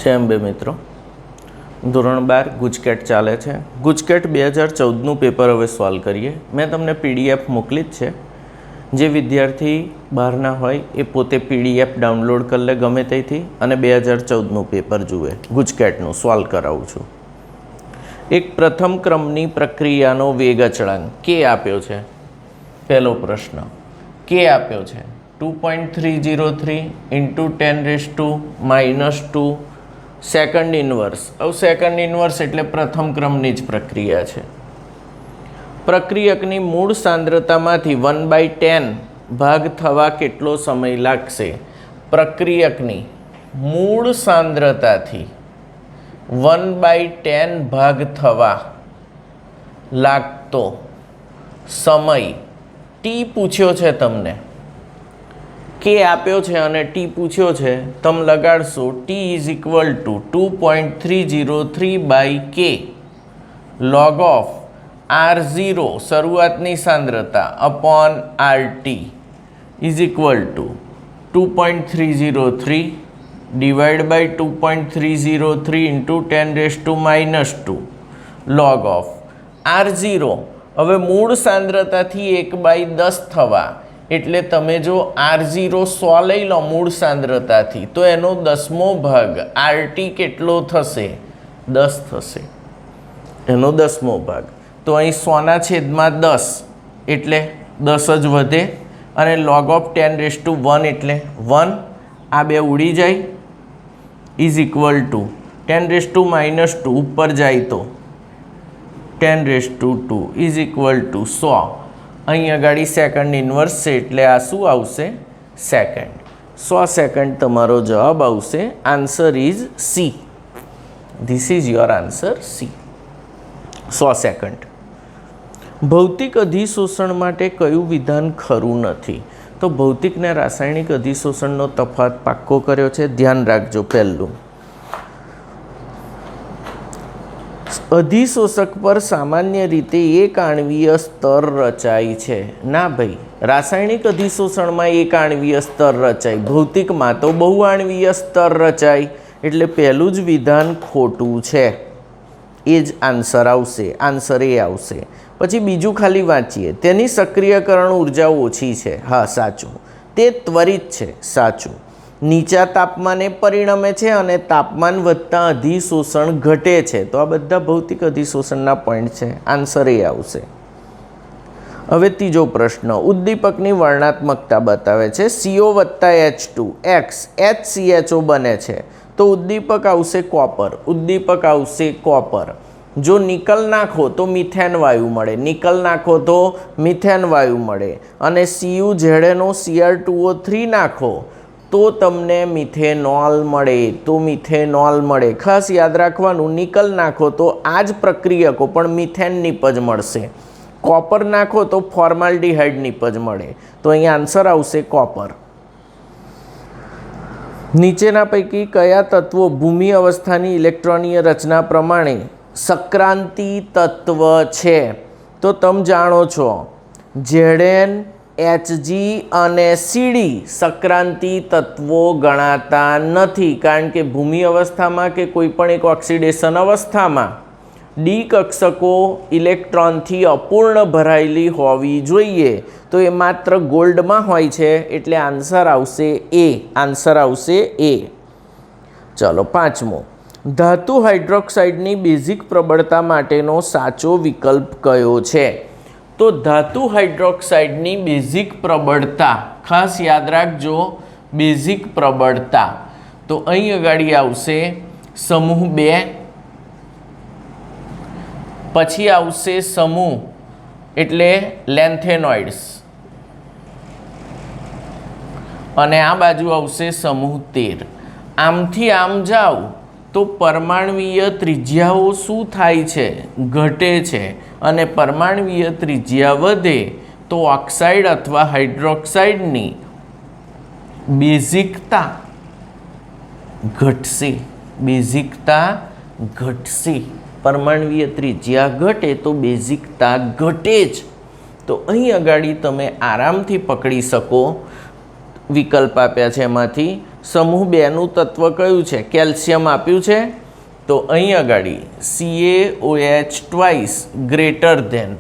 જય અંબે મિત્રો, ધોરણ 12 ગુજકેટ ચાલે છે. ગુજકેટ 2014નું પેપર હવે સોલ્વ કરીએ. મેં તમને પીડીએફ મોકલી જ છે. જે વિદ્યાર્થી બહારના હોય એ પોતે પીડીએફ ડાઉનલોડ કરી લે ગમે ત્યાંથી અને 2014નું પેપર જુએ. ગુજકેટનું સોલ્વ કરાવું છું. એક પ્રથમ ક્રમની પ્રક્રિયાનો વેગ અચળાંક કે આપ્યો છે. પહેલો પ્રશ્ન કે આપ્યો છે 2.303 × 10⁻² સેકન્ડ ઇન્વર્સ. હવે સેકન્ડ ઇન્વર્સ એટલે પ્રથમ ક્રમની જ પ્રક્રિયા છે. પ્રક્રિયકની મૂળ સાંદ્રતામાંથી 1/10 ભાગ થવા કેટલો સમય લાગશે? પ્રક્રિયકની મૂળ સાંદ્રતાથી 1/10 ભાગ થવા લાગતો સમય ટી પૂછ્યો છે તમને, કે આપ્યો છે અને ટી પૂછ્યો છે. તમે લગાડશો t is equal to 2.303/k log of R0 શરૂઆતની સાંદ્રતા upon RT is equal to 2.303 divide by 2.303 × 10⁻² log of R0. હવે મૂળ સાંદ્રતાથી 1/10 થવા એટલે તમે જો R0 100 લઈ લો મૂળ સાંદ્રતાથી તો એનો 10મો ભાગ RT કેટલો થશે? 10 થશે. એનો 10મો ભાગ તો અહીં 100/10 એટલે 10 જ વધે અને log ઓફ 10⁻1 એટલે 1. આ બે ઉડી જાય ઇઝ ઇક્વલ ટુ 10⁻² ઉપર જાય તો 10⁻² ઇઝ ઇક્વલ ટુ 100. અહીં આગળ સેકન્ડ ઇન્વર્સ છે એટલે આ શું આવશે? સેકન્ડ. 100 સેકન્ડ તમારો જવાબ આવશે. Answer is C. This is your answer C. 100 second. ભૌતિક અધિશોષણ માટે કયું વિધાન ખરું નથી? તો ભૌતિક ને રાસાયણિક અધિશોષણનો તફાવત પાક્કો કર્યો છે. ધ્યાન રાખજો. પહેલું, અધિશોષક પર સામાન્ય રીતે એક આણ્વીય સ્તર રચાય છે. ના ભાઈ, રાસાયણિક અધિશોષણમાં એક આણ્વીય સ્તર રચાય, ભૌતિકમાં તો બહુઆણ્વીય સ્તર રચાય. એટલે પહેલું જ વિધાન ખોટું છે. એ જ આન્સર આવશે. આન્સર એ આવશે. પછી બીજું ખાલી વાંચીએ. તેની સક્રિયકરણ ઉર્જા ઓછી છે. હા, સાચું. તે ત્વરિત છે. સાચું. નીચા તાપમાને પરિણમે છે અને તાપમાન વધતા અધિશોષણ ઘટે છે. તો આ બધા ભૌતિક અધિશોષણના પોઈન્ટ છે. આન્સર એ આવશે. હવે ત્રીજો પ્રશ્ન ઉદ્દીપકની વર્ણનાત્મકતા બતાવે છે. CO + H2 X HCHO બને છે તો ઉદ્દીપક આવશે કોપર. ઉદ્દીપક આવશે કોપર. જો નિકલ નાખો તો મિથેન વાયુ મળે, નિકલ નાખો તો મિથેન વાયુ મળે અને CuZNO Cr2O3 નાખો તો તમને મિથેનોલ મળે. તો મિથેનોલ મળે. ખાસ યાદ રાખવાનું, નિકલ નાખો તો આ જ પ્રક્રિયકો પણ મિથેન નિપજ મળશે. કોપર નાખો તો ફોર્માલ્ડિહાઇડ નિપજ મળે. તો અહીંયા આન્સર આવશે કોપર. નીચેના પૈકી કયા તત્વો ભૂમિ અવસ્થાની ઇલેક્ટ્રોનીય રચના પ્રમાણે સક્રાંતિ તત્વ છે? તો તમે જાણો છો Zn Hg અને Cd સક્રાંતિ તત્વો ગણાતા નથી, કારણ કે ભૂમિ અવસ્થામાં કે કોઈ પણ એક ઓક્સિડેશન અવસ્થામાં ડી કક્ષકો ઇલેક્ટ્રોનથી અપૂર્ણ ભરાયેલી હોવી જોઈએ. તો એ માત્ર ગોલ્ડમાં હોય છે એટલે આન્સર આવશે એ. આન્સર આવશે એ. ચલો, પાંચમો, ધાતુ હાઇડ્રોક્સાઇડની બેઝિક પ્રબળતા માટેનો સાચો વિકલ્પ કયો છે? તો ધાતુ હાઇડ્રોક્સાઇડની બેઝિક પ્રબળતા, ખાસ યાદ રાખજો, બેઝિક પ્રબળતા. તો અહીં આગળ આવશે સમૂહ 2, પછી આવશે સમૂહ એટલે લેન્થેનોઇડ્સ અને આ બાજુ આવશે સમૂહ 13. આમથી આમ જાઓ તો પરમાણ્વીય ત્રિજ્યાઓ શું થાય છે? ઘટે છે. અને પરમાણ્વીય ત્રિજ્યા વધે તો ઓક્સાઇડ અથવા હાઇડ્રોક્સાઇડની બેઝિકતા ઘટશે. બેઝિકતા ઘટશે. પરમાણ્વીય ત્રિજ્યા ઘટે તો બેઝિકતા ઘટે જ. તો અહીં આગળ તમે આરામથી પકડી શકો વિકલ્પ આપ્યા છે એમાંથી સમૂહ 2નું તત્વ કયું છે? કેલ્શિયમ આપ્યું છે. તો અહીં આગળ CaOH ટ્વાઇસ ગ્રેટર ધેન.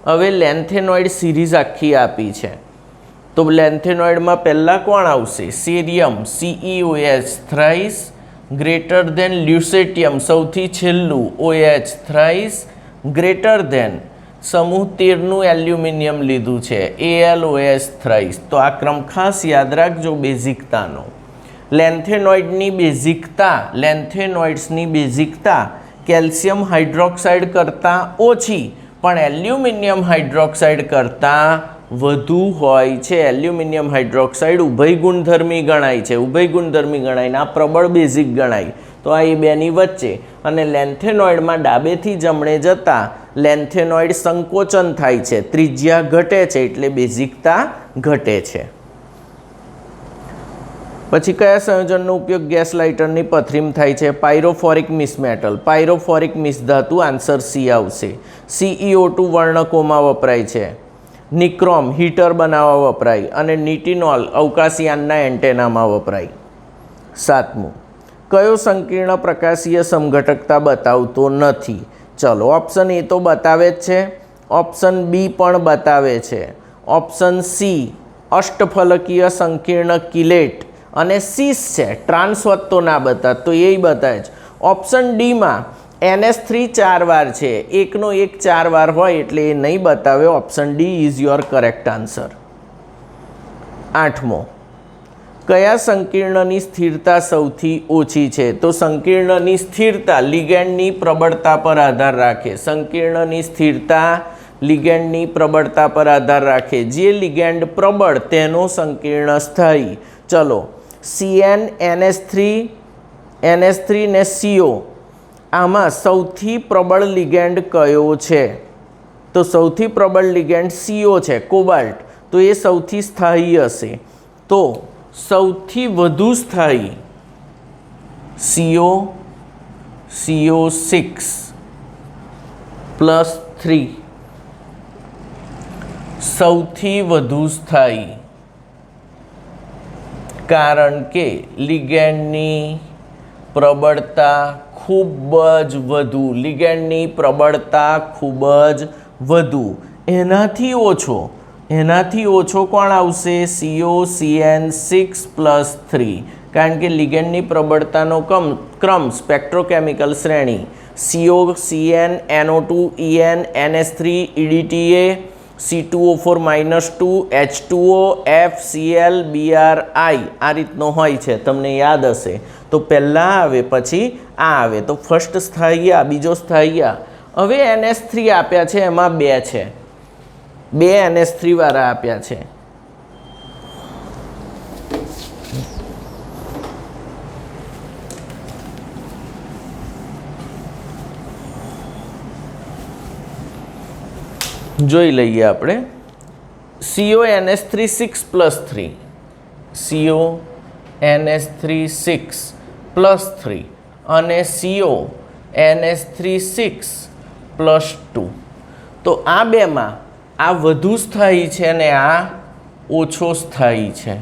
હવે લેન્થેનોઇડ સિરીઝ આખી આપી છે, તો લેન્થેનોઇડમાં પહેલાં કોણ આવશે? સેરિયમ CeOH થ્રાઇસ ગ્રેટર ધેન લ્યુસેટિયમ સૌથી છેલ્લું OH થ્રાઇસ ગ્રેટર ધેન સમૂહ 13નું એલ્યુમિનિયમ લીધું છે AlOH થ્રાઇસ. તો આ ક્રમ ખાસ યાદ રાખજો બેઝિકતાનો. લેન્થેનોઇડ્સની બેઝિકતા કેલ્શિયમ હાઇડ્રોક્સાઇડ કરતાં ઓછી પણ એલ્યુમિનિયમ હાઇડ્રોક્સાઇડ કરતાં વધુ હોય છે. એલ્યુમિનિયમ હાઇડ્રોક્સાઇડ ઉભય ગુણધર્મી ગણાય છે, ઉભય ગુણધર્મી ગણાય ને આ પ્રબળ બેઝિક ગણાય. તો આ એ બેની વચ્ચે. અને લેન્થેનોઇડમાં ડાબેથી જમણે જતાં લેન્થેનોઇડ સંકોચન થાય છે, ત્રિજ્યા ઘટે છે, એટલે બેઝિકતા ઘટે છે. પછી કયા સંયોજનનો ઉપયોગ ગેસ લાઇટરની પથરીમાં થાય છે? પાયરોફોરિક મિસ મેટલ, પાયરોફોરિક મિસ ધાતુ. આન્સર સી આવશે. CEO2 વર્ણકોમાં વપરાય છે. નિક્રોમ હીટર બનાવવા વપરાય અને નિટિનોલ અવકાશયાનના એન્ટેનામાં વપરાય. 7મું, કયો સંકીર્ણ પ્રકાશીય સમઘટકતા બતાવતો નથી? ચલો, ઓપ્શન એ તો બતાવે જ છે, ઓપ્શન બી પણ બતાવે છે, ઓપ્શન સી અષ્ટફલકીય સંકીર્ણ કિલેટ અને સીસ છે. ટ્રાન્સવત તો ના બતાવે, તો એ બતાવે છે. ઓપ્શન ડીમાં NH3 4 વાર છે, એકનો એક 4 વાર હોય એટલે એ નહીં બતાવે. Option D is your correct answer. 8મો, કયા સંકીર્ણની સ્થિરતા સૌથી ઓછી છે? તો સંકીર્ણની સ્થિરતા લિગેન્ડની પ્રબળતા પર આધાર રાખે. સંકીર્ણની સ્થિરતા લિગેન્ડની પ્રબળતા પર આધાર રાખે. જે લિગેન્ડ પ્રબળ તેનો સંકીર્ણ સ્થાયી. ચલો, CN NH3 ને CO આમાં સૌથી પ્રબળ લિગેન્ડ કયો છે? તો સૌથી પ્રબળ લિગેન્ડ CO છે, કોબાલ્ટ. તો એ સૌથી સ્થાયી હશે. તો સૌથી વધુ સ્થાયી CO6+3 સૌથી વધુ સ્થાયી, કારણ કે લિગેન્ડની પ્રબળતા ખૂબ જ વધુ, લિગેન્ડની પ્રબળતા ખૂબ જ વધુ. એનાથી ઓછો કોણ આવશે? COCN6+3, કારણ કે લિગેન્ડની પ્રબળતાનો ક્રમ સ્પેક્ટ્રોકેમિકલ શ્રેણી COCN NO2 EN NH3 EDTA C2O4-2 H2O FCl BRI આ રીતનો હોય છે, તમને યાદ હશે. તો પહેલાં આવે પછી આ આવે. તો ફર્સ્ટ સ્થાયી આ, બીજો સ્થાયી આ. હવે NH3 આપ્યા છે, એમાં 2 છે, 2 NH3 વાળા આપ્યા છે. જોઈ લઈએ આપણે. CONH3 6+3, CONH3 અને CONH3 6+2. તો આ બેમાં આ વધુ સ્થાયી છે અને આ ઓછો સ્થાયી છે.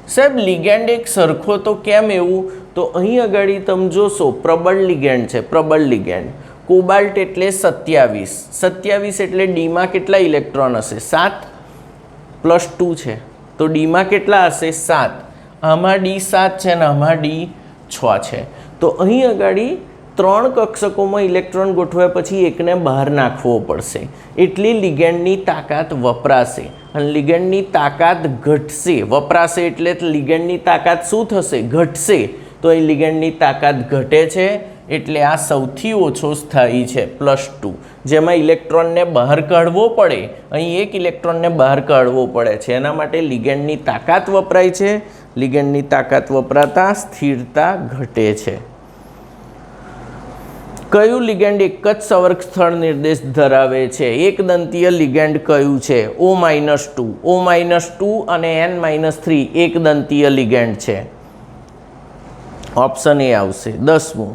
સાહેબ લિગેન્ડ એક સરખો તો કેમ એવું? તો અહીં આગળ તમે જોશો પ્રબળ લિગેન્ડ છે, પ્રબળ લિગેન્ડ. કોબાલ્ટ એટલે 27 એટલે ડીમાં કેટલા ઇલેક્ટ્રોન હશે? 7+2 છે, તો ડીમાં કેટલા હશે? 7. આમાં ડી 7 છે ને આમાં ડી 6 છે. તો અહીં આગળ 3 કક્ષકોમાં ઇલેક્ટ્રોન ગોઠવ્યા પછી એકને બહાર નાખવો પડશે, એટલી લિગેન્ડની તાકાત વપરાશે. અને લિગેન્ડની તાકાત ઘટશે, વપરાશે એટલે લિગેન્ડની તાકાત શું થશે? ઘટશે. તો એ લિગેન્ડની તાકાત ઘટે છે એટલે આ સૌથી ઓછો સ્થાયી છે, +2, જેમાં ઇલેક્ટ્રોનને બહાર કાઢવો પડે. અહીં એક ઇલેક્ટ્રોનને બહાર કાઢવો પડે છે, એના માટે લિગેન્ડની તાકાત વપરાય છે. લિગેન્ડની તાકાત વપરાતા સ્થિરતા ઘટે છે. કયું લિગેન્ડ એક જ સંવર્ગ સ્થળ નિર્દેશ ધરાવે છે? એક દંતીય લિગેન્ડ કયું છે? O-2 અને N-3 એક દંતીય લિગેન્ડ છે. ઓપ્શન એ આવશે. 10મું,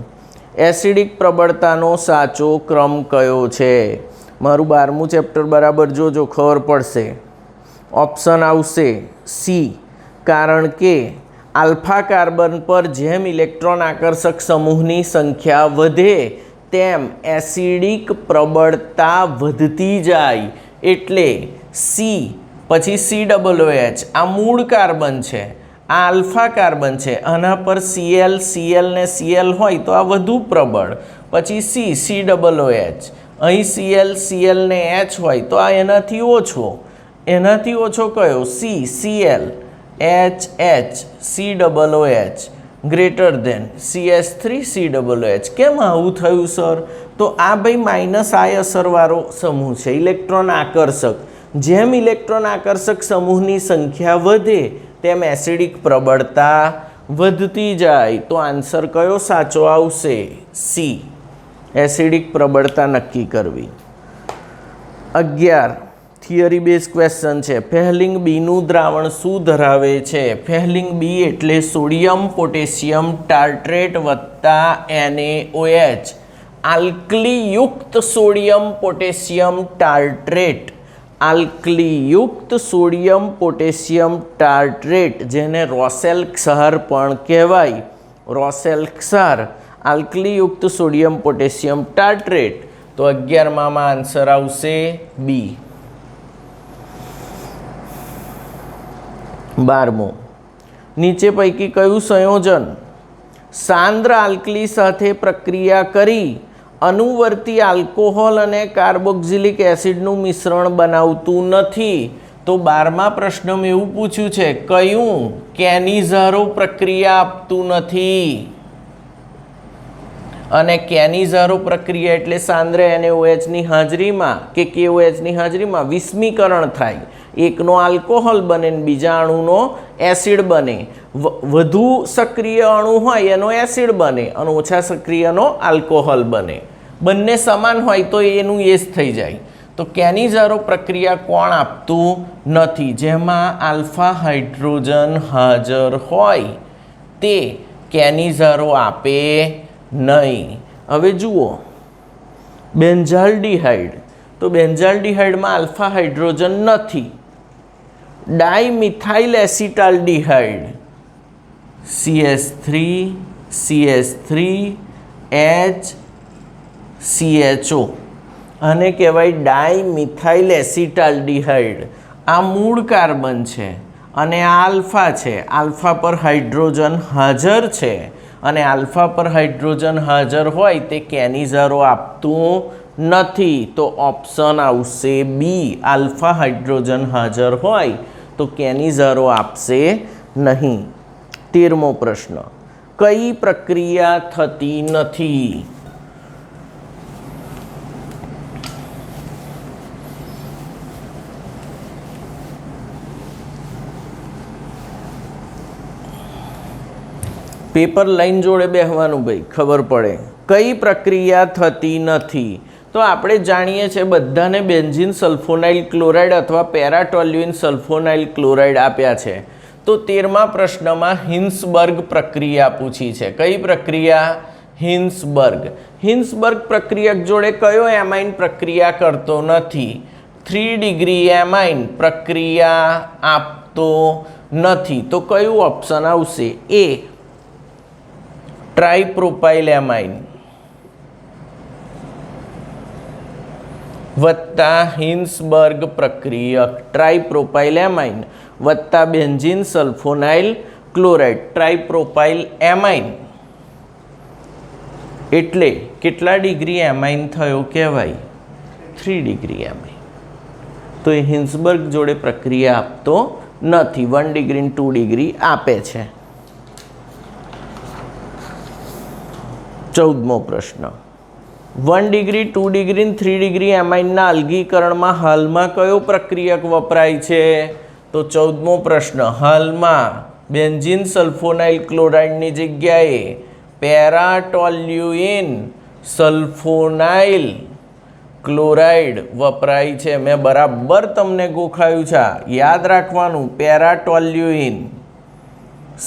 એસિડિક પ્રબળતાનો સાચો ક્રમ કયો છે? મારું 12મું ચેપ્ટર બરાબર જોજો, ખબર પડશે. ઓપ્શન આવશે સી, કારણ કે આલ્ફા કાર્બન પર જેમ ઇલેક્ટ્રોન આકર્ષક સમૂહની સંખ્યા વધે તેમ એસિડિક પ્રબળતા વધતી જાય, એટલે સી પછી COOH આ મૂળ કાર્બન છે, આ આલ્ફા કાર્બન છે, આના પર Cl ને Cl હોય તો આ વધુ પ્રબળ, પછી COOH, અહીં Cl ને H હોય તો આ એનાથી ઓછો કયો? Cl HH COOH greater than CH3 COOH. કેમ આવું થયું સર? તો આ ભાઈ માઇનસ આય અસરવાળો સમૂહ છે, ઇલેક્ટ્રોન આકર્ષક. જેમ ઇલેક્ટ્રોન આકર્ષક સમૂહની સંખ્યા વધે તેમ એસિડિક પ્રબળતા વધતી જાય. તો આન્સર કયો સાચો આવશે? સી, એસિડિક પ્રબળતા નક્કી કરવી. 11 થિયરી બેઝ ક્વેશ્ચન છે. ફેહલિંગ બીનું દ્રાવણ શું ધરાવે છે? ફેહલિંગ બી એટલે સોડિયમ પોટેશિયમ ટાર્ટ્રેટ વત્તા NaOH. આલ્કલીયુક્ત સોડિયમ પોટેશિયમ ટાર્ટ્રેટ, આલ્કલીયુક્ત સોડિયમ પોટેશિયમ ટાર્ટ્રેટ, જેને રોસેલ ક્ષાર પણ કહેવાય, રોસેલ ક્ષાર, આલ્કલીયુક્ત સોડિયમ પોટેશિયમ ટાર્ટ્રેટ. તો 11માં આન્સર આવશે બી. 12મો, નીચે પૈકી કયું સંયોજન સાંદ્ર આલ્કલી સાથે પ્રક્રિયા કરી અનુવર્તી આલ્કોહોલ અને કાર્બોક્સિલિક એસિડનું મિશ્રણ બનાવતું નથી? તો 12મા પ્રશ્નમાં એવું પૂછ્યું છે, કયું કેનિઝારો પ્રક્રિયા આપતું નથી? અને કેનિઝારો પ્રક્રિયા એટલે સાંદ્ર NaOH ની હાજરીમાં કે KOH ની હાજરીમાં વિસ્મીકરણ થાય, એકનો આલ્કોહોલ બને ને બીજા અણુનો એસિડ બને. વધુ સક્રિય અણુ હોય એનો એસિડ બને અને ઓછા સક્રિયનો આલ્કોહોલ બને. બંને સમાન હોય તો એનું એ જ થઈ જાય. તો કેનિઝારો પ્રક્રિયા કોણ આપતું નથી? જેમાં આલ્ફા હાઇડ્રોજન હાજર હોય તે કેનિઝારો આપે નહીં. હવે જુઓ, બેન્ઝાલ્ડિહાઇડ, તો બેન્ઝાલ્ડિહાઇડમાં આલ્ફા હાઇડ્રોજન નથી. Dimethyl acetaldehyde CH3 CH3 HCHO, આને કહેવાય ડાયમિથાઇલ એસિટાલ્ડિહાઇડ. આ મૂળ કાર્બન છે અને આ આલ્ફા છે, આલ્ફા પર હાઇડ્રોજન હાજર છે અને આલ્ફા પર હાઇડ્રોજન હાજર હોય તે કેનિઝારો આપતું નથી. તો ઓપ્શન આવશે બી, આલ્ફા હાઇડ્રોજન હાજર હોય તો કેનિઝારો આપશે નહીં. 13મો પ્રશ્ન, કઈ પ્રક્રિયા થતી નથી? પેપર લાઈન જોડે બેહવાનું ભાઈ, ખબર પડે. કઈ પ્રક્રિયા થતી નથી? તો આપણે જાણીએ છીએ બધાને બેન્ઝીન સલ્ફોનાઇલ ક્લોરાઇડ અથવા પેરાટોલ્યુઇન સલ્ફોનાઇલ ક્લોરાઇડ આપ્યા છે. તો 13મા પ્રશ્નમાં હિન્સબર્ગ પ્રક્રિયા પૂછી છે. કઈ પ્રક્રિયા? હિન્સબર્ગ. હિન્સબર્ગ પ્રક્રિયક જોડે કયો એમાઇન પ્રક્રિયા કરતો નથી? 3 ડિગ્રી એમાઇન પ્રક્રિયા આપતો નથી. તો કયું ઓપ્શન આવશે? એ, ટ્રાઇપ્રોપાઇલ એમાઇન વત્તા હિન્સબર્ગ પ્રક્રિયક, ટ્રાઇપ્રોપાઇલ એમાઇન વત્તા બેન્ઝીન સલ્ફોનાઇલ ક્લોરાઇડ, ટ્રાઇપ્રોપાઇલ એમાઇન એટલે કેટલા ડિગ્રી એમાઇન થયો કહેવાય? 3 ડિગ્રી એમાઇન. તો એ હિન્સબર્ગ જોડે પ્રક્રિયા આપતો નથી, 1 ડિગ્રી 2 ડિગ્રી આપે છે. 14મો પ્રશ્ન, 1 ડિગ્રી 2 ડિગ્રી 3 ડિગ્રી એમાઇનના અલગીકરણમાં હાલમાં કયો પ્રક્રિયક વપરાય છે? તો 14મો પ્રશ્ન, હાલમાં બેન્ઝીન સલ્ફોનાઇલ ક્લોરાઇડની જગ્યાએ પેરાટોલ્યુઇન સલ્ફોનાઇલ ક્લોરાઇડ વપરાય છે. મેં બરાબર તમને ગોખાયું છે, યાદ રાખવાનું. પેરાટોલ્યુઇન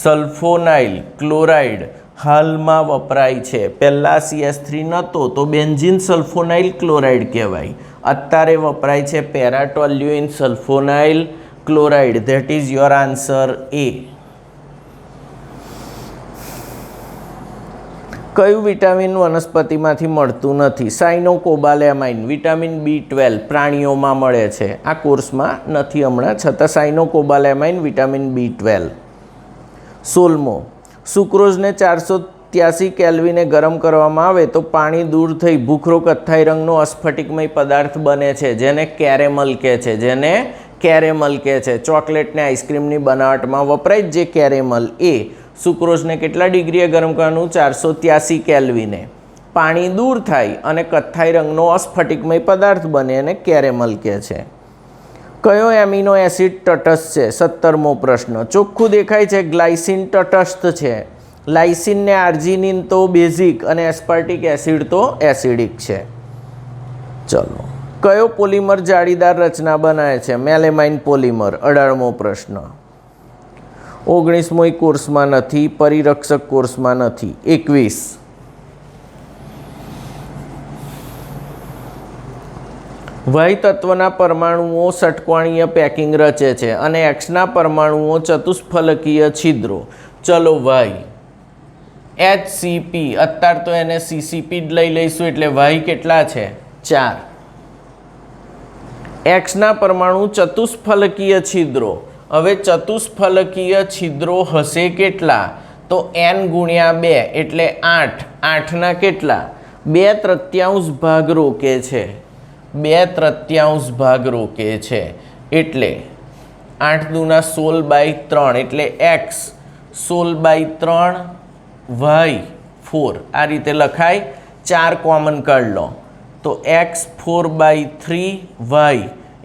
સલ્ફોનાઇલ ક્લોરાઇડ હાલમાં વપરાય છે. પહેલાં CH3 નહોતો તો બેન્ઝીન સલ્ફોનાઇલ ક્લોરાઇડ કહેવાય, અત્યારે વપરાય છે para toluene sulfonyl chloride. That is your answer A. કયું વિટામિન વનસ્પતિમાંથી મળતું નથી? સાયનોકોબાલેમાઇન, વિટામિન B12 પ્રાણીઓમાં મળે છે. આ કોર્સમાં નથી હમણાં, છતાં સાયનોકોબાલેમાઇન, વિટામિન B12. 16મો, સુક્રોઝને 483 કેલ્વિને ગરમ કરવામાં આવે તો પાણી દૂર થઈ ભૂખરો કથ્થાઈ રંગનો અસ્ફટિકમય પદાર્થ બને છે, જેને કેરેમલ કહે છે. જેને કેરેમલ કહે છે. ચોકલેટને આઈસ્ક્રીમની બનાવટમાં વપરાય જે કેરેમલ, એ સુક્રોઝને કેટલા ડિગ્રીએ ગરમ કરવાનું? 483 કેલ્વિને. પાણી દૂર થાય અને કથ્થાઈ રંગનો અસ્ફટિકમય પદાર્થ બને એને કેરેમલ કહે છે. કયો એમિનો એસિડ તટસ્થ છે? 17મો પ્રશ્ન. ચોખ્ખું દેખાય છે ગ્લાયસિન તટસ્થ છે. લાઇસિન ને આર્જિનિન તો બેઝિક અને એસ્પાર્ટિક એસિડ તો એસિડિક છે. ચલો, કયો પોલિમર જાળીદાર રચના બનાવે છે? Melamine polymer. 18મો પ્રશ્ન. 19મો કોર્સમાં નથી, પરિરક્ષક કોર્સમાં નથી. 21. વાહી તત્વના પરમાણુઓ ષટકોણીય પેકિંગ રચે છે અને એક્સના પરમાણુઓ ચતુષ્ફલકીય છિદ્રો. ચલો વાહી HCP, અત્યારે તો એને CCP જ લઈ લઈશું, એટલે વાહી કેટલા છે? 4. એક્સના પરમાણુ ચતુષ્ફલકીય છિદ્રો. હવે ચતુષ્ફલકીય છિદ્રો હશે કેટલા? તો n ગુણ્યા 2 એટલે 8. 8ના કેટલા? 2/3 ભાગ રોકે છે. 2/3 ભાગ રોકે છે એટલે 8 દુના 16/3 એટલે x 16/3 y 4. આ રીતે લખાય. 4 કોમન કાઢ લો તો x 4/3 y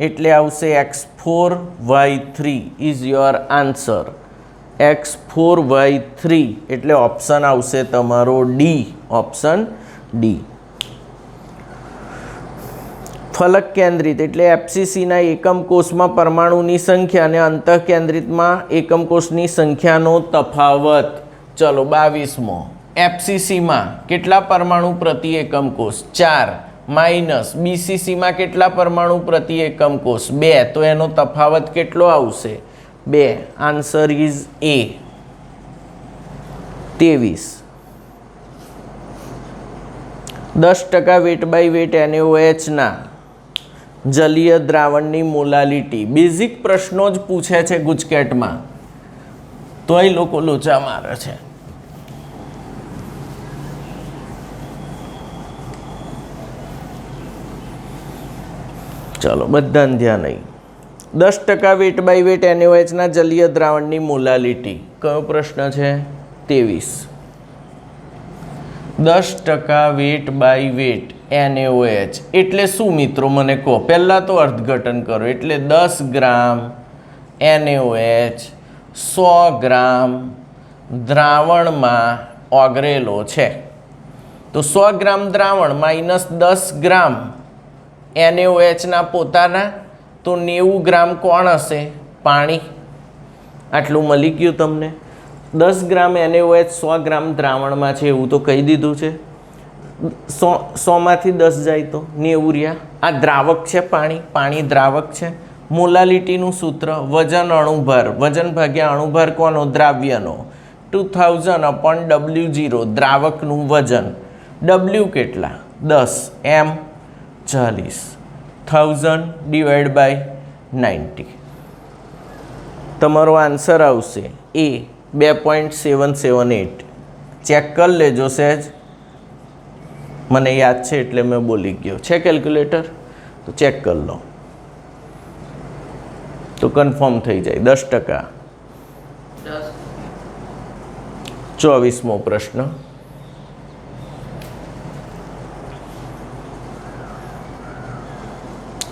એટલે આવશે x4 y3 is your answer. x4 y3 એટલે ઓપ્શન આવશે તમારો ડી. Option D. ફલક કેન્દ્રિત એટલે FCCના એકમ કોષમાં પરમાણુની સંખ્યા અને અંતઃકેન્દ્રિતમાં એકમ કોષની સંખ્યાનો તફાવત. ચલો 22મો. FCCમાં કેટલા પરમાણુ પ્રતિ એકમ કોષ? 4 માઇનસ BCCમાં કેટલા પરમાણુ પ્રતિ એકમ કોષ? 2. તો એનો તફાવત કેટલો આવશે? 2. Answer is A. 23. 10% weight by weight NaOHના જલીય દ્રાવણની મોલાલિટી. બેઝિક પ્રશ્નો જ પૂછે છે ગુજકેટમાં, તોય લોકો લોચા મારે છે. ચલો બધાને ધ્યાન નહીં. 10% વેટ બાય વેટ NaOHના જલીય દ્રાવણની મોલાલિટી. કયો પ્રશ્ન છે? 23. 10% વેટ બાય વેટ NaOH એટલે શું મિત્રો મને કહો? પહેલાં તો અર્થઘટન કરો. એટલે 10 ગ્રામ NaOH 100 ગ્રામ દ્રાવણમાં ઓગળેલો છે. તો 100 ગ્રામ દ્રાવણ માઇનસ 10 ગ્રામ NaOHના પોતાના, તો 90 ગ્રામ કોણ હશે? પાણી. આટલું મળી ગયું તમને. 10 ગ્રામ NaOH 100 ગ્રામ દ્રાવણમાં છે એવું તો કહી દીધું છે. 100માંથી 10 જાય તો 90 રહ્યા. આ દ્રાવક છે પાણી. પાણી દ્રાવક છે. મોલાલિટીનું સૂત્ર વજન અણુભાર. વજન ભાગ્યા અણુભાર કોનો? દ્રાવ્યનો. 2000/W0 દ્રાવકનું વજન. W કેટલા? 10 m 40. 1000 divide by 90. તમારો આન્સર આવશે A 2.778. ચેક કરી લેજો સહેજ. મને યાદ છે એટલે મેં બોલી ગયો. છે કેલ્ક્યુલેટર? તો ચેક કરી લો તો કન્ફર્મ થઈ જાય. 10%. 24મો પ્રશ્ન.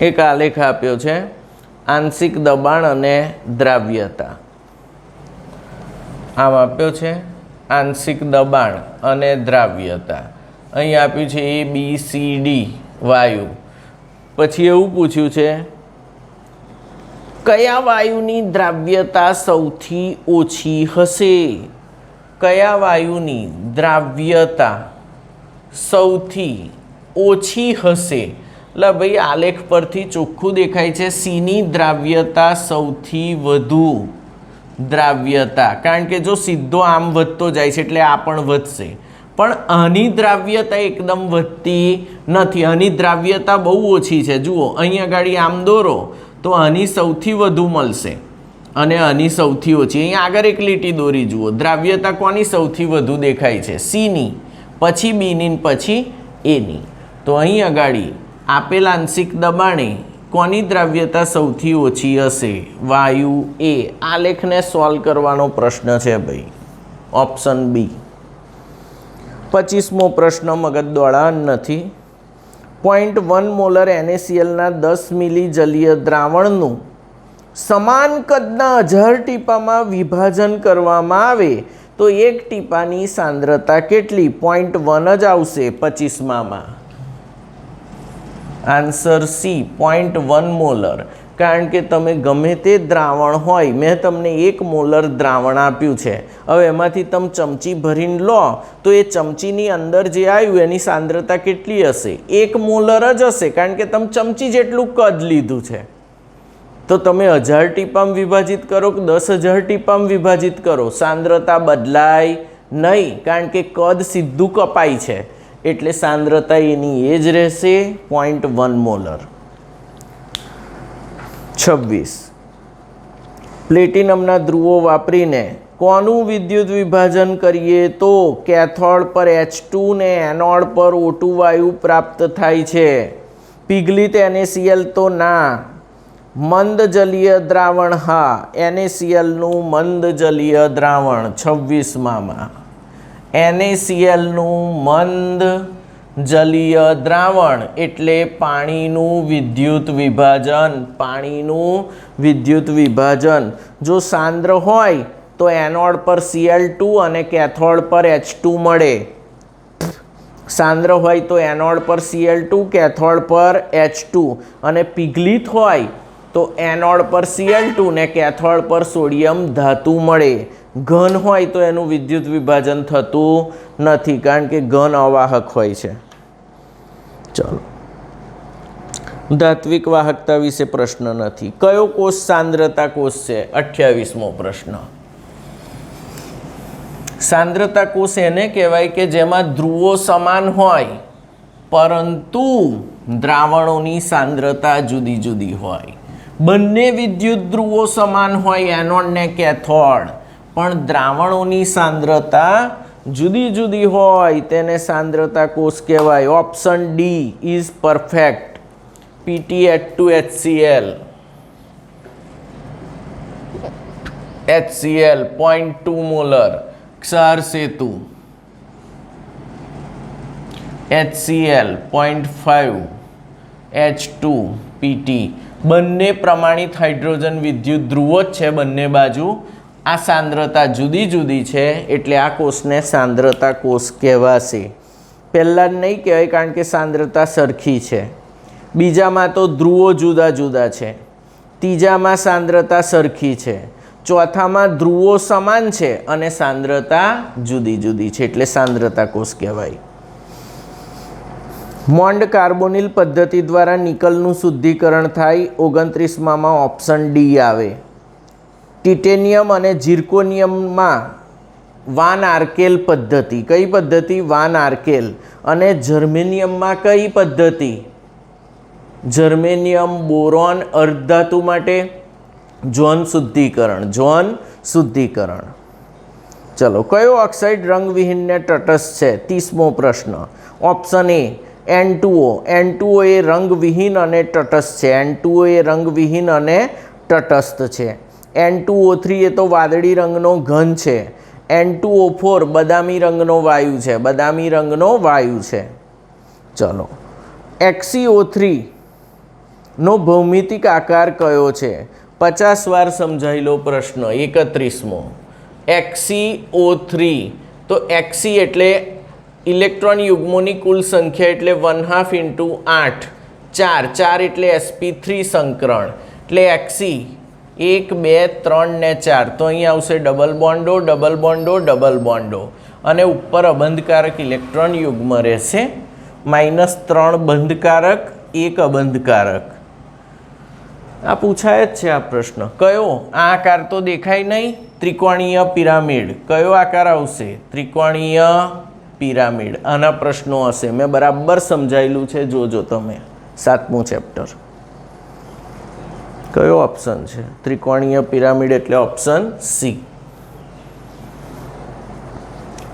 એક આલેખ આપ્યો છે, આંશિક દબાણ અને દ્રાવ્યતા. આમ આપ્યો છે આંશિક દબાણ અને દ્રાવ્યતા. અહીં આપ્યું છે ABCD વાયુ. પછી એવું પૂછ્યું છે કયા વાયુની દ્રાવ્યતા સૌથી ઓછી હશે? કયા વાયુની દ્રાવ્યતા સૌથી ઓછી હશે? એટલે ભાઈ આલેખ પરથી ચોખ્ખું દેખાય છે Cની દ્રાવ્યતા સૌથી વધુ દ્રાવ્યતા, કારણ કે જો સીધો આમ વધતો જાય છે એટલે આ પણ વધશે. પણ આની દ્રાવ્યતા એકદમ વધતી નથી, આની દ્રાવ્યતા બહુ ઓછી છે। જુઓ અહીં આગળ આમ દોરો તો આની સૌથી વધુ મળશે અને આની સૌથી ઓછી। અહીં આગળ એક લીટી દોરી જુઓ, દ્રાવ્યતા કોની સૌથી વધુ દેખાય છે? સીની, પછી બીની, પછી એની। તો અહીં આગળ આપેલ આંશિક દબાણે કોની દ્રાવ્યતા સૌથી ઓછી હશે? વાયુ એ। આ લેખને સોલ્વ કરવાનો પ્રશ્ન છે ભાઈ, ઓપ્શન બી। 25મો પ્રશ્ન મગજ દોડા નથી। 0.1 મોલર NaClના 10 મિલી જલીય દ્રાવણનું સમાન કદના 1000 ટીપામાં વિભાજન કરવામાં આવે તો એક ટીપાની સાંદ્રતા કેટલી? 0.1 જ આવશે 25માં। આન્સર સી 0.1 મોલર, કારણ કે તમે ગમે તે દ્રાવણ હોય, મેં તમને 1 મોલર દ્રાવણ આપ્યું છે, હવે એમાંથી તમે ચમચી ભરીને લો તો એ ચમચીની અંદર જે આવ્યું એની સાંદ્રતા કેટલી હશે? 1 મોલર જ હશે, કારણ કે તમે ચમચી જેટલું કદ લીધું છે। તો તમે 1000 ટીપામાં વિભાજિત કરો કે 10,000 ટીપામાં વિભાજિત કરો, સાંદ્રતા બદલાય નહીં, કારણ કે કદ સીધું કપાય છે, એટલે સાંદ્રતા એની એ જ રહેશે 0.1 મોલર। 26 પ્લેટિનમના ધ્રુવો વાપરીને કોનું વિદ્યુત વિભાજન કરીએ તો કેથોડ પર H2 ને એનોડ પર O2 વાયુ પ્રાપ્ત થાય છે? પીગલિત NaCl તો ના, મંદ જલીય દ્રાવણ હા, NaClનું મંદ જલીય દ્રાવણ 26માં। NaClનું મંદ જલીય દ્રાવણ એટલે પાણીનું વિદ્યુત વિભાજન। પાણીનું વિદ્યુત વિભાજન જો સાંદ્ર હોય તો એનોડ પર Cl2 અને કેથોડ પર H2 મળે। સાંદ્ર હોય તો એનોડ પર Cl2, કેથોડ પર H2, અને પીગલિત હોય તો એનોડ પર Cl2 ને કેથોડ પર સોડિયમ ધાતુ મળે। ઘન હોય તો એનું વિદ્યુત વિભાજન થતું નથી, કારણ કે ઘન અવાહક હોય છે। ચલો, ધાત્વિક વાહકતા વિશે પ્રશ્ન નથી। કયો કોષ સાંદ્રતા કોષ છે? 28મો પ્રશ્ન। સાંદ્રતા કોષ એને કહેવાય કે જેમાં ધ્રુવો સમાન હોય પરંતુ દ્રાવણોની સાંદ્રતા જુદી જુદી હોય। બંને વિદ્યુત ધ્રુવો સમાન હોય, એનોડ ને કેથોડ, પણ દ્રાવણોની સાંદ્રતા જુદી જુદી હોય, તેને સાંદ્રતા કોષ કહેવાય। Option D is perfect. PtH2HCl, HCl 0.2 molar, ક્ષાર સેતુ HCl 0.5, H2 Pt, બંને પ્રમાણિત હાઇડ્રોજન વિદ્યુત ધ્રુવો જ છે બંને બાજુ। આ સાંદ્રતા જુદી જુદી છે એટલે આ કોષને સાંદ્રતા કોષ કહેવાશે। પહેલાં નહીં કહેવાય, કારણ કે સાંદ્રતા સરખી છે। બીજામાં તો ધ્રુવો જુદા જુદા છે। ત્રીજામાં સાંદ્રતા સરખી છે। ચોથામાં ધ્રુવો સમાન છે અને સાંદ્રતા જુદી જુદી છે, એટલે સાંદ્રતા કોષ કહેવાય। મોન્ડ કાર્બોનિલ પદ્ધતિ દ્વારા નિકલનું શુદ્ધિકરણ થાય। 29માં ઓપ્શન ડી આવે। ટિટેનિયમ અને ઝિર્કોનિયમમાં વાન આર્કેલ પદ્ધતિ, કઈ પદ્ધતિ? વાન આર્કેલ। અને જર્મેનિયમમાં કઈ પદ્ધતિ? જર્મેનિયમ બોરોન અર્ધધાતુ માટે ઝોન શુદ્ધિકરણ। ઝોન શુદ્ધિકરણ। ચલો, કયો ઓક્સાઇડ રંગવિહીનને તટસ્થ છે? 30મો પ્રશ્ન। ઓપ્શન એ N2O, N2O એ રંગવિહીન અને તટસ્થ છે। N2O એ રંગવિહીન અને તટસ્થ છે। N2O3 એ તો વાદળી રંગનો ઘન છે। N2O4 બદામી રંગનો વાયુ છે। બદામી રંગનો વાયુ છે। ચલો, XeO3 નો ભૌમિતિક આકાર કયો છે? 50 વાર સમજાયેલો પ્રશ્ન। 31મો XeO3, તો Xe એટલે ઇલેક્ટ્રોન યુગ્મોની કુલ સંખ્યા, એટલે 1/2 × 8, 4 એટલે sp3 સંકરણ, એટલે Xe 1 2 3 ને 4, તો અહીં આવશે ડબલ બોન્ડો ડબલ બોન્ડો ડબલ બોન્ડો, અને ઉપર અબંધકારક ઇલેક્ટ્રોન યુગ્મ રહેશે। -3 બંધકારક, 1 અબંધકારક। આ પૂછાય જ છે આ પ્રશ્ન। કયો? આ આકાર તો દેખાય નહીં, ત્રિકોણીય પિરામિડ। કયો આકાર આવશે? ત્રિકોણીય પિરામિડ. આના પ્રશ્નો હશે, મેં બરાબર સમજાયેલું છે, જોજો તમે. 7મું ચેપ્ટર. કયો ઓપ્શન છે? ત્રિકોણીય પિરામિડ એટલે ઓપ્શન સી.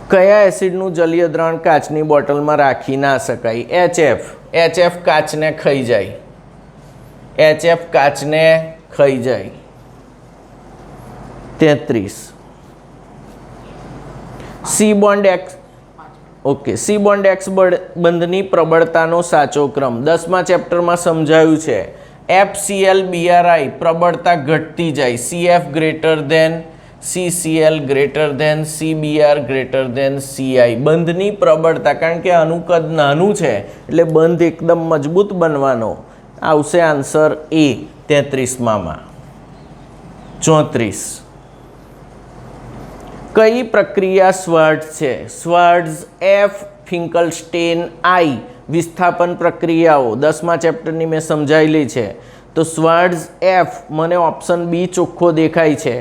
કયા એસિડનું જલીય દ્રાવણ કાચની બોટલમાં રાખી ના શકાય? HF. HF કાચને ખાઈ જાય. HF કાચને ખાઈ જાય. 33. C bond x. Okay, C bond x બંધની પ્રબળતાનો સાચો ક્રમ 10મા ચેપ્ટરમાં સમજાયું છે. FCl-BrI પ્રબળતા ઘટતી જાય. CF greater than CCl greater than CBr greater than CI. બંધની પ્રબળતા, કારણ કે આનું કદ નાનું છે એટલે બંધ એકદમ મજબૂત બનવાનો. આવશે આન્સર એ 33માં. 34. કઈ પ્રક્રિયા સ્વાર્ટ્ઝ છે? સ્વાર્ટ્ઝ F, ફિંકલસ્ટેન I વિસ્થાપન પ્રક્રિયાઓ 10મા ચેપ્ટરની મેં સમજાયેલી છે. તો સ્વાર્ટ્ઝ F મને ઓપ્શન બી ચોખ્ખો દેખાય છે.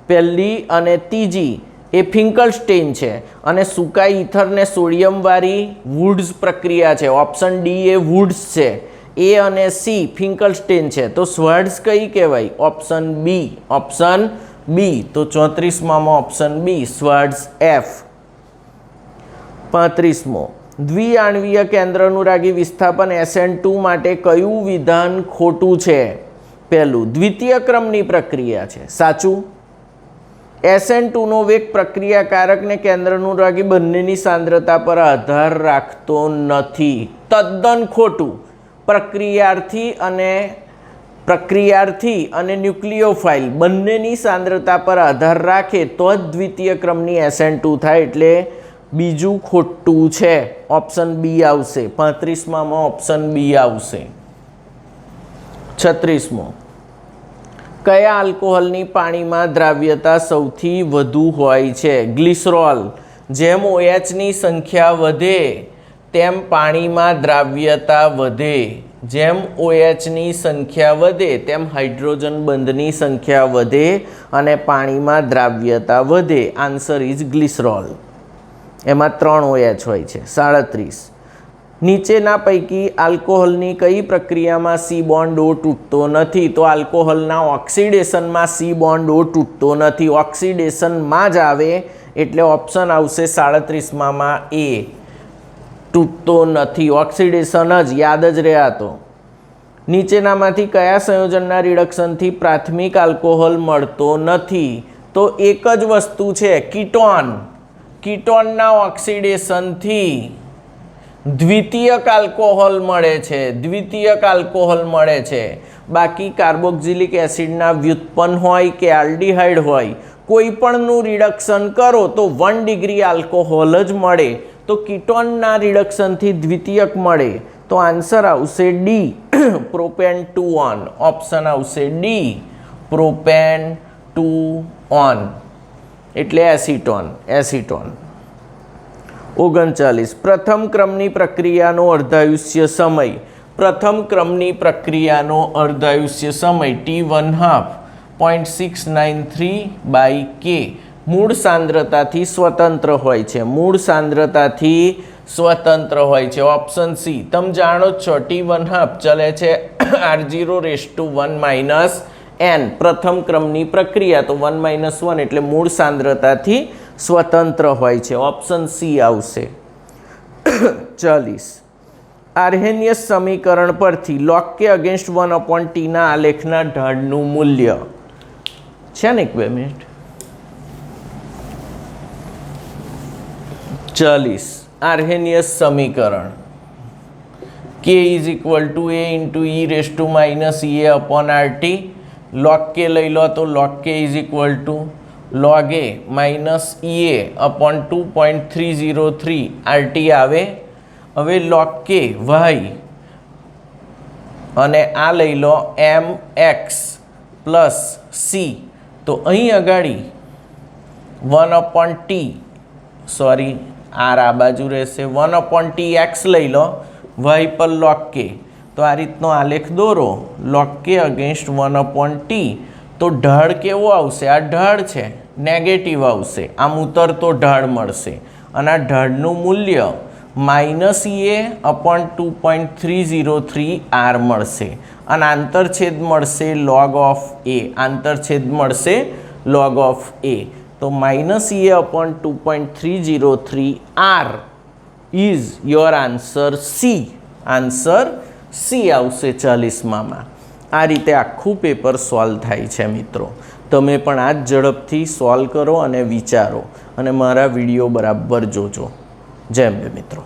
પહેલી અને ત્રીજી એ ફિંકલસ્ટેન છે અને સુકાઈ ઇથરને સોડિયમવાળી વુડ્સ પ્રક્રિયા છે. ઓપ્શન ડી એ વુડ્સ છે. એ અને સી ફિંકલસ્ટેન છે. તો સ્વાર્ટ્ઝ કઈ કહેવાય? Option B. Option B. તો 34માં ઓપ્શન બી સ્વાર્ટ્ઝ F. 35મો. દ્વિઆણવીય કેન્દ્રાનુરાગી વિસ્થાપન SN2 માટે કયું વિધાન ખોટું છે? પહેલું, દ્વિતીય ક્રમની પ્રક્રિયા છે. સાચું. SN2નો વેગ પ્રક્રિયાકારકને કેન્દ્રાનુરાગી બંનેની સાંદ્રતા પર આધાર રાખતો નથી. તદ્દન ખોટું. પ્રક્રિયાર્થી અને ન્યુક્લિયોફાઇલ બંનેની સાંદ્રતા પર આધાર રાખે તો જ દ્વિતીય ક્રમની SN2 થાય, એટલે બીજું ખોટું છે. ઓપ્શન બી આવશે. 35માં ઓપ્શન બી આવશે. 36મો. કયા આલ્કોહોલની પાણીમાં દ્રાવ્યતા સૌથી વધુ હોય છે? ગ્લિસરોલ. જેમ OHની સંખ્યા વધે તેમ પાણીમાં દ્રાવ્યતા વધે. જેમ OHની સંખ્યા વધે તેમ હાઇડ્રોજન બંધની સંખ્યા વધે અને પાણીમાં દ્રાવ્યતા વધે. Answer is glycerol. એમાં 3 OH હોય છે. 37. નીચેના પૈકી આલ્કોહોલની કઈ પ્રક્રિયામાં સી બોન્ડ O તૂટતો નથી? તો આલ્કોહોલના ઓક્સિડેશનમાં સી બોન્ડ O તૂટતો નથી. ઓક્સિડેશનમાં જ આવે એટલે ઓપ્શન આવશે 37માં એ. તૂટતો નથી, ઓક્સિડેશન જ, યાદ જ રહ્યા. તો નીચેનામાંથી કયા સંયોજનના રિડક્શનથી પ્રાથમિક આલ્કોહોલ મળતો નથી? તો એક જ વસ્તુ છે, કીટોન. કીટોનના ઓક્સિડેશનથી દ્વિતીયક આલ્કોહોલ મળે છે. દ્વિતીયક આલ્કોહોલ મળે છે. બાકી કાર્બોક્સિલિક એસિડના વ્યુત્પન્ન હોય કે આલ્ડીહાઇડ હોય, કોઈ પણનું રિડક્શન કરો તો 1 ડિગ્રી આલ્કોહોલ જ મળે. તો કીટોનના રિડક્શનથી દ્વિતીયક મળે. તો આન્સર આવશે ડી, પ્રોપેન 2-on. ઓપ્શન આવશે ડી, પ્રોપેન 2-on એટલે એસિટોન. 39. પ્રથમ ક્રમની પ્રક્રિયાનો અર્ધાયુષ્ય સમય. પ્રથમ ક્રમની પ્રક્રિયાનો અર્ધાયુષ્ય સમય T1/2 0.693/K મૂળ સાંદ્રતાથી સ્વતંત્ર હોય છે. મૂળ સાંદ્રતાથી સ્વતંત્ર હોય છે. Option C. તમે જાણો જ છો T1/2 ચલે છે R0⁻1 - n. પ્રથમ ક્રમની પ્રક્રિયા તો 1 - 1 એટલે મૂળ સાંદ્રતાથી સ્વતંત્ર હોય છે. ઓપ્શન સી આવશે. 40. આર્હેનિયસ સમીકરણ પરથી લોકે અગેન્સ્ટ 1/T ના આલેખના ઢાળનું મૂલ્ય છે ને? 2 મિનિટ. 40. આર્હેનિયસ સમીકરણ K = A × e⁻ log K લઈ લો તો log K = log A - EA/2.303 RT આવે. હવે log K y અને આ લઈ લો mx + c. તો અહીં આગળી 1/T, સોરી આર આ બાજુ રહેશે, 1/Tx લઈ લો, y પર log K. તો આ રીતનો આલેખ દોરો, log K અગેન્સ્ટ 1/T. તો ઢાળ કેવો આવશે? આ ઢાળ છે, નેગેટિવ આવશે. આમ ઉતરતો ઢાળ મળશે. અને આ ઢાળનું મૂલ્ય -EA/2.303 r મળશે અને આંતરછેદ મળશે log of a, આંતરછેદ મળશે log of a. તો -EA/2.303 r is your answer C. Answer C આવશે 40માં. આ રીતે આખું પેપર સોલ્વ થાય છે મિત્રો. તમે પણ આ જ ઝડપથી સોલ્વ કરો અને વિચારો અને મારા વિડીયો બરાબર જોજો. જય અંબે મિત્રો.